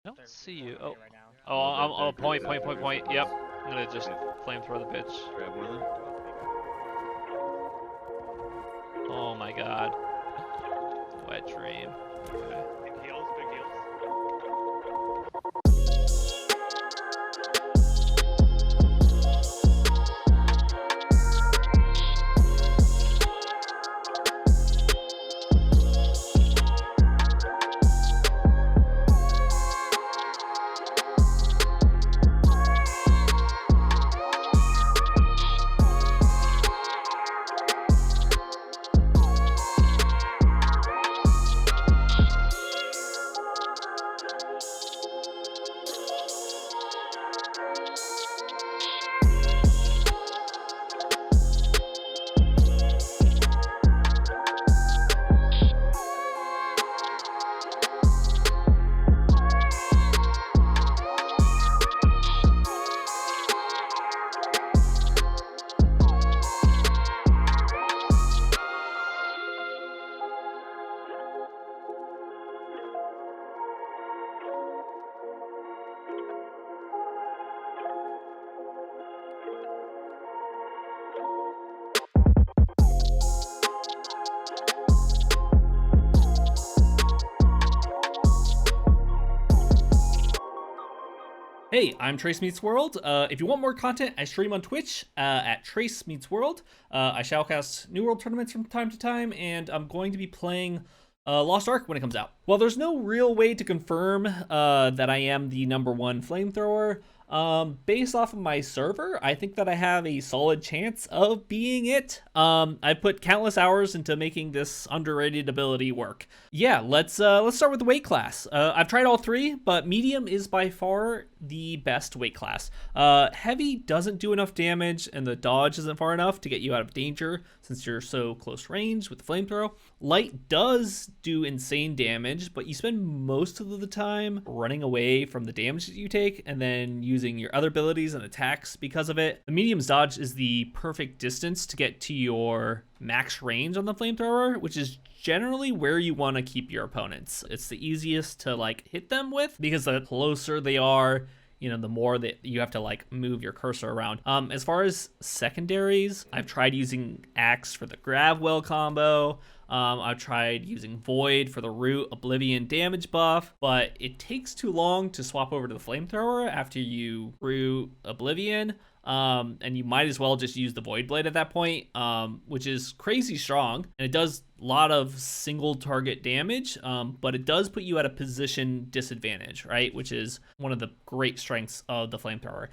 I don't see you. Right Oh, now. oh, point, point, point, point. Yep. I'm gonna just flamethrower the bitch. Grab one of them. Oh my god. Wet dream. Okay. Big heals, big heals. Hey, I'm Trace Meets World. If you want more content, I stream on Twitch at Trace Meets World. I shoutcast New World tournaments from time to time, and I'm going to be playing Lost Ark when it comes out. While there's no real way to confirm that I am the #1 flamethrower, based off of my server, I think that I have a solid chance of being it. I put countless hours into making this underrated ability work. Yeah, let's start with the weight class. I've tried all three, but medium is by far the best weight class. Heavy doesn't do enough damage, and the dodge isn't far enough to get you out of danger since you're so close range with the flamethrower. Light does do insane damage, but you spend most of the time running away from the damage that you take and then using your other abilities and attacks because of it. The medium's dodge is the perfect distance to get to your max range on the flamethrower, which is generally where you want to keep your opponents. It's the easiest to like hit them with because the closer they are, the more that you have to like move your cursor around. As far as secondaries, I've tried using Axe for the grab well combo. I've tried using Void for the root Oblivion damage buff, but it takes too long to swap over to the flamethrower after you root Oblivion. And you might as well just use the Void Blade at that point, which is crazy strong, and it does a lot of single target damage, but it does put you at a position disadvantage, right? Which is one of the great strengths of the flamethrower.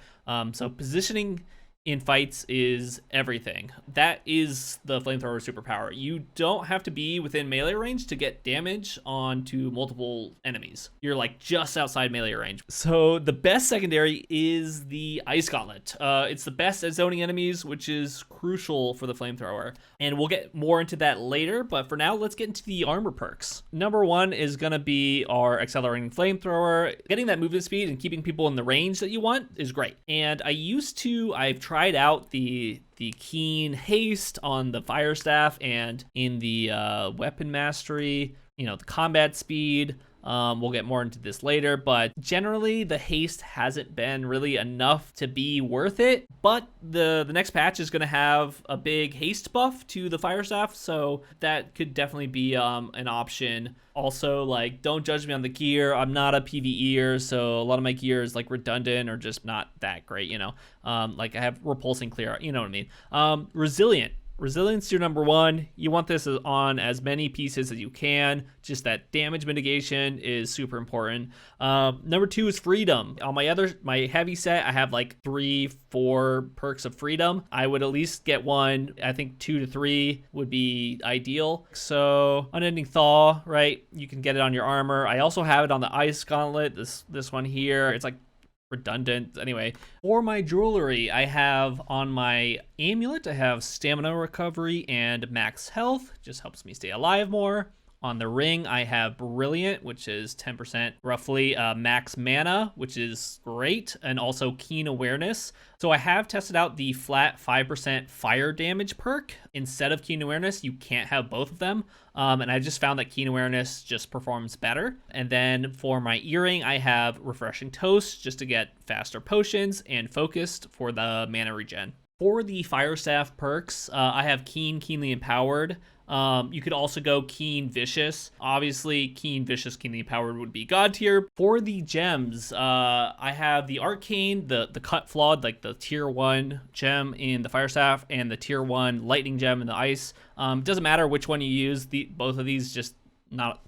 So positioning in fights is everything. That is the flamethrower superpower. You don't have to be within melee range to get damage onto multiple enemies. You're like just outside melee range. So the best secondary is the Ice Gauntlet. It's the best at zoning enemies, which is crucial for the flamethrower. And we'll get more into that later, but for now, let's get into the armor perks. #1 is gonna be our accelerating flamethrower. Getting that movement speed and keeping people in the range that you want is great. And I've tried out the keen haste on the fire staff and in the weapon mastery, the combat speed. We'll get more into this later, but generally the haste hasn't been really enough to be worth it. But the next patch is going to have a big haste buff to the fire staff, so that could definitely be an option. Also, like, don't judge me on the gear. I'm not a PvEer, so a lot of my gear is like redundant or just not that great, like I have repulsing clear, you know what I mean? Resilient. Resilience your #1. You want this on as many pieces as you can. Just that damage mitigation is super important. #2 is freedom. On my heavy set, I have like 3-4 perks of freedom. I would at least get one. I think 2 to 3 would be ideal. So unending thaw, right? You can get it on your armor. I also have it on the ice gauntlet. This one here. It's like redundant. Anyway, for my jewelry, I have on my amulet, I have stamina recovery and max health. Just helps me stay alive more. On the ring, I have Brilliant, which is 10% roughly, max mana, which is great, and also Keen Awareness. So I have tested out the flat 5% fire damage perk. Instead of Keen Awareness, you can't have both of them. And I just found that Keen Awareness just performs better. And then for my earring, I have Refreshing Toast just to get faster potions, and Focused for the mana regen. For the Fire Staff perks, I have Keenly Empowered. You could also go Keen Vicious. Obviously, Keen Vicious, Keenly Empowered would be God tier. For the gems, I have the Arcane, the Cut Flawed, like the tier 1 gem in the Fire Staff, and the tier 1 Lightning gem in the Ice. It doesn't matter which one you use. Both of these just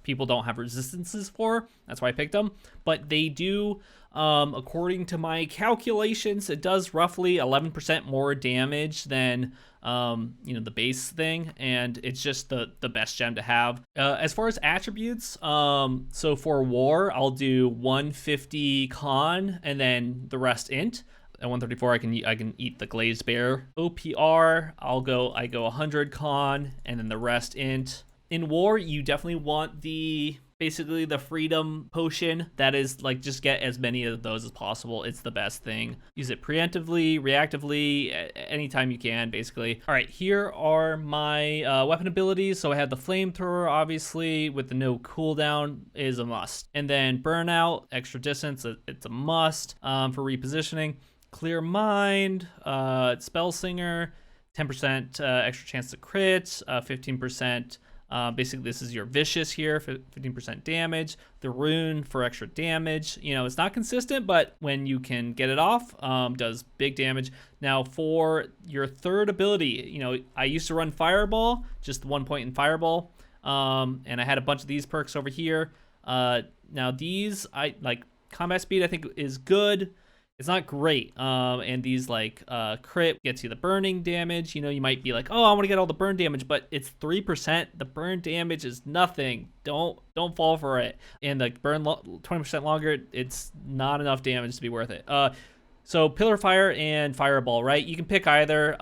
people don't have resistances for. That's why I picked them. But they do, according to my calculations, it does roughly 11% more damage than the base thing, and it's just the best gem to have. As far as attributes, so for war, I'll do 150 con and then the rest int. At 134, I can eat the glazed bear. OPR, I go 100 con and then the rest int. In war, you definitely want basically the freedom potion. That is like, just get as many of those as possible. It's the best thing. Use it preemptively, reactively, anytime you can, basically. All right, here are my weapon abilities. So I have the Flamethrower, obviously, with the no cooldown is a must. And then Burnout, extra distance, it's a must for repositioning. Clear Mind, Spell Singer, 10% extra chance to crit, 15%. Basically, this is your Vicious here, 15% damage. The Rune for extra damage. It's not consistent, but when you can get it off, does big damage. Now, for your third ability, I used to run Fireball, just 1 point in Fireball, and I had a bunch of these perks over here. Now, these, combat speed, I think, is good. It's not great, and these crit gets you the burning damage. You might be like, oh, I want to get all the burn damage, but it's 3%. The burn damage is nothing. Don't fall for it. And the burn 20% longer, it's not enough damage to be worth it. So Pillar Fire and Fireball, right? You can pick either.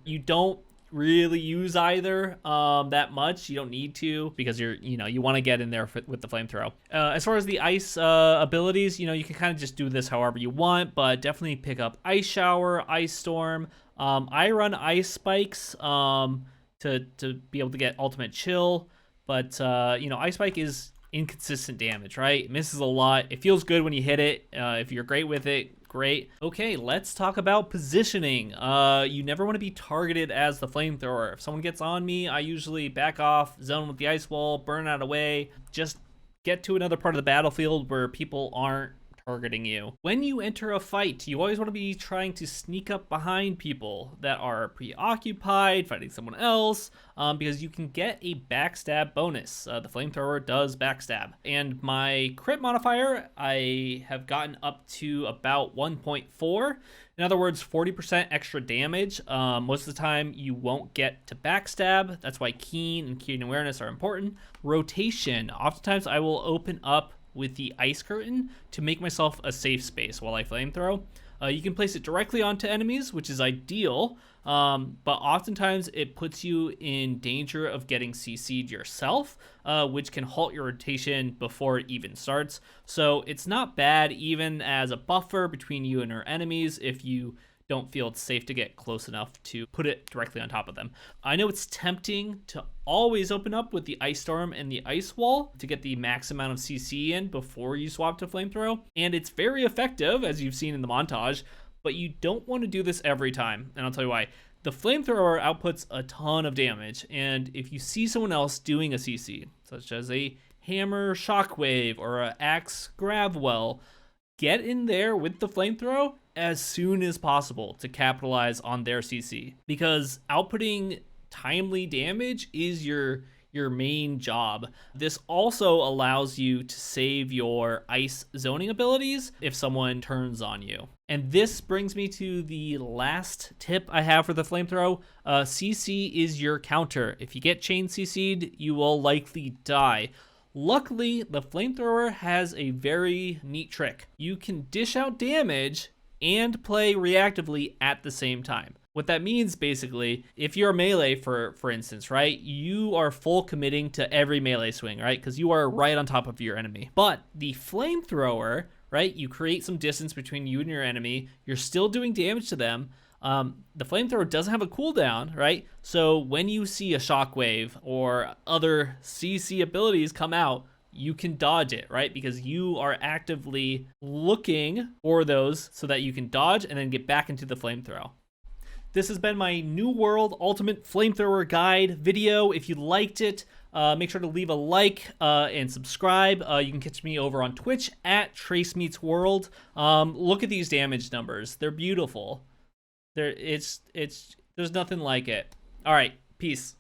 You don't really use either that much. You don't need to, because you want to get in there with the Flamethrower. As far as the ice abilities, you can kind of just do this however you want, but definitely pick up Ice Shower, Ice Storm. I run Ice Spikes to be able to get ultimate chill, but Ice Spike is inconsistent damage, right? It misses a lot. It feels good when you hit it. If you're great with it, great. Okay, let's talk about positioning. You never want to be targeted as the Flamethrower. If someone gets on me, I usually back off, zone with the ice wall, burn out away, just get to another part of the battlefield where people aren't targeting you. When you enter a fight, you always want to be trying to sneak up behind people that are preoccupied fighting someone else, because you can get a backstab bonus. The Flamethrower does backstab. And my crit modifier, I have gotten up to about 1.4. In other words, 40% extra damage. Most of the time, you won't get to backstab. That's why Keen and Keen Awareness are important. Rotation. Oftentimes, I will open up with the Ice Curtain to make myself a safe space while I Flamethrow. You can place it directly onto enemies, which is ideal, but oftentimes it puts you in danger of getting CC'd yourself, which can halt your rotation before it even starts. So it's not bad even as a buffer between you and your enemies if you don't feel it's safe to get close enough to put it directly on top of them. I know it's tempting to always open up with the Ice Storm and the Ice Wall to get the max amount of CC in before you swap to Flamethrow, and it's very effective, as you've seen in the montage, but you don't want to do this every time, and I'll tell you why. The Flamethrower outputs a ton of damage, and if you see someone else doing a CC, such as a Hammer Shockwave or an Axe Gravwell, get in there with the Flamethrower as soon as possible to capitalize on their CC, because outputting timely damage is your main job. This also allows you to save your ice zoning abilities if someone turns on you. And this brings me to the last tip I have for the Flamethrower. CC is your counter. If you get chain CC'd, you will likely die. Luckily, the Flamethrower has a very neat trick. You can dish out damage and play reactively at the same time. What that means, basically, if you're a melee, for instance, right, you are full committing to every melee swing, right, because you are right on top of your enemy. But the flamethrower, right, you create some distance between you and your enemy. You're still doing damage to them. The flamethrower doesn't have a cooldown, right? So when you see a shockwave or other CC abilities come out, you can dodge it, right? Because you are actively looking for those so that you can dodge and then get back into the flamethrower. This has been my New World Ultimate Flamethrower Guide video. If you liked it, make sure to leave a like and subscribe. You can catch me over on Twitch at TraceMeetsWorld. Look at these damage numbers. They're beautiful. There's nothing like it. All right, peace.